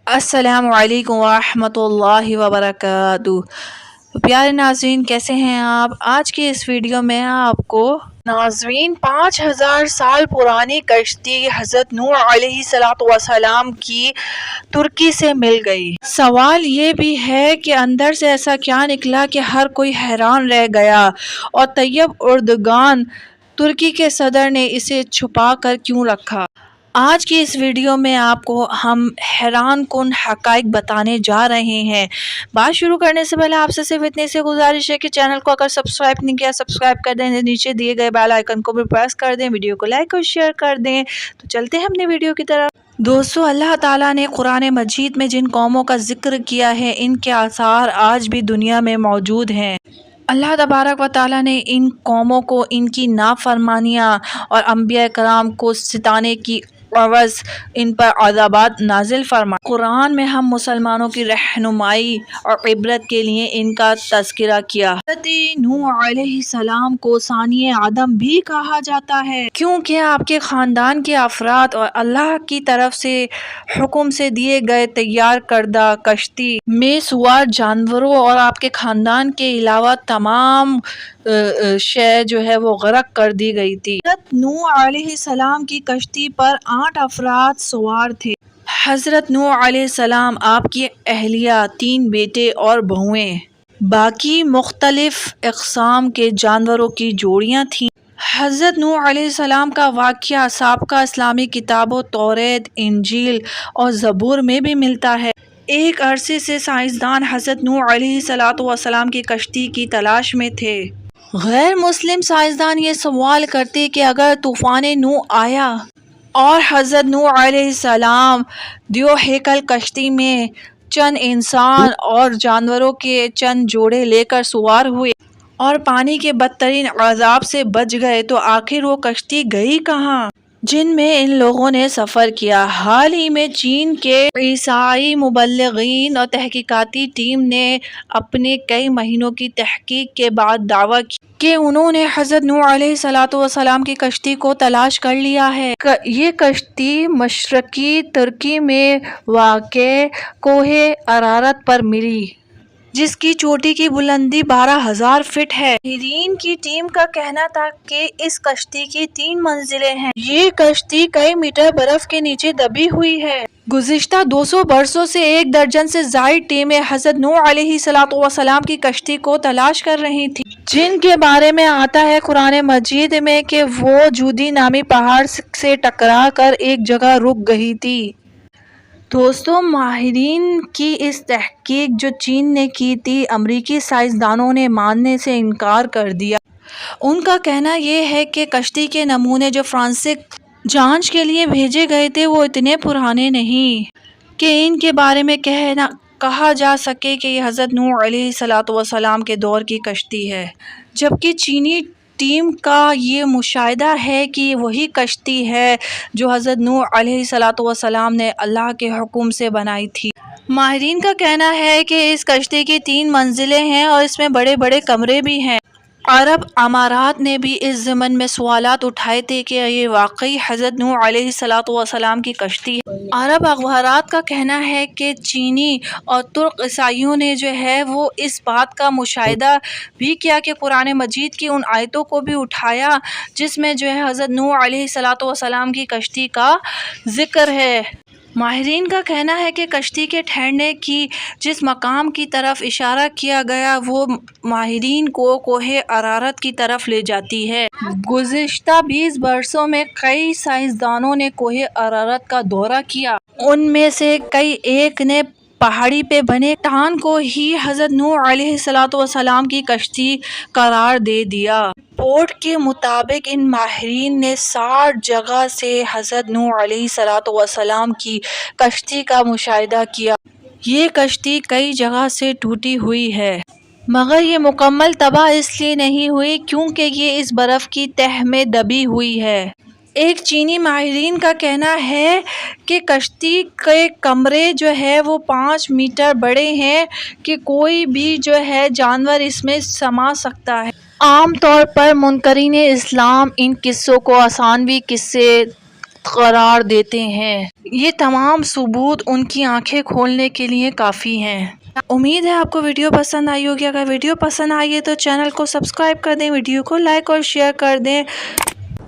السلام علیکم ورحمۃ اللہ وبرکاتہ۔ پیارے ناظرین، کیسے ہیں آپ؟ آج کی اس ویڈیو میں آپ کو ناظرین 5000 سال پرانی کشتی حضرت نوح علیہ السلام کی ترکی سے مل گئی۔ سوال یہ بھی ہے کہ اندر سے ایسا کیا نکلا کہ ہر کوئی حیران رہ گیا، اور طیب اردگان ترکی کے صدر نے اسے چھپا کر کیوں رکھا؟ آج کی اس ویڈیو میں آپ کو ہم حیران کن حقائق بتانے جا رہے ہیں۔ بات شروع کرنے سے پہلے آپ سے صرف اتنی سی گزارش ہے کہ چینل کو اگر سبسکرائب نہیں کیا سبسکرائب کر دیں، نیچے دیے گئے بیل آئیکن کو بھی پریس کر دیں، ویڈیو کو لائک اور شیئر کر دیں۔ تو چلتے ہیں اپنے ویڈیو کی طرف۔ دوستو، اللہ تعالیٰ نے قرآن مجید میں جن قوموں کا ذکر کیا ہے، ان کے آثار آج بھی دنیا میں موجود ہیں۔ اللہ تبارک و تعالیٰ نے ان قوموں کو ان کی نافرمانیاں اور انبیاء کرام کو ستانے کی عوض ان پر عذابات نازل فرمائے۔ قرآن میں ہم مسلمانوں کی رہنمائی اور عبرت کے لیے ان کا تذکرہ کیا۔ حضرت نوح علیہ السلام کو ثانی آدم بھی کہا جاتا ہے، کیونکہ آپ کے خاندان کے افراد اور اللہ کی طرف سے حکم سے دیے گئے تیار کردہ کشتی میں سوار جانوروں اور آپ کے خاندان کے علاوہ تمام شے جو ہے وہ غرق کر دی گئی تھی۔ حضرت نوح علیہ السلام کی کشتی پر 8 افراد سوار تھے۔ حضرت نوح علیہ السلام، آپ کی اہلیہ، 3 بیٹے اور بہویں، باقی مختلف اقسام کے جانوروں کی جوڑیاں تھیں۔ حضرت نوح علیہ السلام کا واقعہ سابقہ اسلامی کتابوں توریت، انجیل اور زبور میں بھی ملتا ہے۔ ایک عرصے سے سائنسدان حضرت نوح علیہ السلام کی کشتی کی تلاش میں تھے۔ غیر مسلم سائنسدان یہ سوال کرتے کہ اگر طوفان نوح آیا اور حضرت نوح علیہ السلام دیو ہیکل کشتی میں چند انسان اور جانوروں کے چند جوڑے لے کر سوار ہوئے اور پانی کے بدترین عذاب سے بچ گئے، تو آخر وہ کشتی گئی کہاں جن میں ان لوگوں نے سفر کیا؟ حال ہی میں چین کے عیسائی مبلغین اور تحقیقاتی ٹیم نے اپنے کئی مہینوں کی تحقیق کے بعد دعویٰ کیا کہ انہوں نے حضرت نوح علیہ السلام کی کشتی کو تلاش کر لیا ہے۔ یہ کشتی مشرقی ترکی میں واقع کوہ ارارات پر ملی، جس کی چوٹی کی بلندی 12,000 فٹ ہے۔ ماہرین کی ٹیم کا کہنا تھا کہ اس کشتی کی 3 منزلیں ہیں۔ یہ کشتی کئی میٹر برف کے نیچے دبی ہوئی ہے۔ گزشتہ 200 برسوں سے 1 درجن سے زائد ٹیمیں حضرت نوح علیہ السلام کی کشتی کو تلاش کر رہی تھیں، جن کے بارے میں آتا ہے قرآن مجید میں کہ وہ جودی نامی پہاڑ سے ٹکرا کر ایک جگہ رک گئی تھی۔ دوستو، ماہرین کی اس تحقیق جو چین نے کی تھی، امریکی سائنسدانوں نے ماننے سے انکار کر دیا۔ ان کا کہنا یہ ہے کہ کشتی کے نمونے جو فرانسک جانچ کے لیے بھیجے گئے تھے، وہ اتنے پرانے نہیں کہ ان کے بارے میں کہا جا سکے کہ یہ حضرت نوح علیہ السلام کے دور کی کشتی ہے، جبکہ چینی ٹیم کا یہ مشاہدہ ہے کہ وہی کشتی ہے جو حضرت نوح علیہ السلام نے اللہ کے حکم سے بنائی تھی۔ ماہرین کا کہنا ہے کہ اس کشتی کی 3 منزلیں ہیں اور اس میں بڑے بڑے کمرے بھی ہیں۔ عرب امارات نے بھی اس ضمن میں سوالات اٹھائے تھے کہ یہ واقعی حضرت نوح علیہ السلام کی کشتی ہے۔ عرب اخبارات کا کہنا ہے کہ چینی اور ترک عیسائیوں نے جو ہے وہ اس بات کا مشاہدہ بھی کیا کہ قرآن مجید کی ان آیتوں کو بھی اٹھایا جس میں جو ہے حضرت نوح علیہ السلام کی کشتی کا ذکر ہے۔ ماہرین کا کہنا ہے کہ کشتی کے ٹھہرنے کی جس مقام کی طرف اشارہ کیا گیا، وہ ماہرین کو کوہ ارارات کی طرف لے جاتی ہے۔ گزشتہ 20 برسوں میں کئی سائنسدانوں نے کوہ ارارات کا دورہ کیا۔ ان میں سے ایک نے پہاڑی پہ بنے چٹان کو ہی حضرت نوح علیہ السلام کی کشتی قرار دے دیا۔ رپورٹ کے مطابق ان ماہرین نے 60 جگہ سے حضرت نوح علیہ السلام کی کشتی کا مشاہدہ کیا۔ یہ کشتی کئی جگہ سے ٹوٹی ہوئی ہے، مگر یہ مکمل تباہ اس لیے نہیں ہوئی کیونکہ یہ اس برف کی تہہ میں دبی ہوئی ہے۔ ایک چینی ماہرین کا کہنا ہے کہ کشتی کے کمرے جو ہے وہ 5 میٹر بڑے ہیں کہ کوئی بھی جو ہے جانور اس میں سما سکتا ہے۔ عام طور پر منکرین اسلام ان قصوں کو افسانوی قصے قرار دیتے ہیں۔ یہ تمام ثبوت ان کی آنکھیں کھولنے کے لیے کافی ہیں۔ امید ہے آپ کو ویڈیو پسند آئی ہوگی۔ اگر ویڈیو پسند آئی ہے تو چینل کو سبسکرائب کر دیں، ویڈیو کو لائک اور شیئر کر دیں۔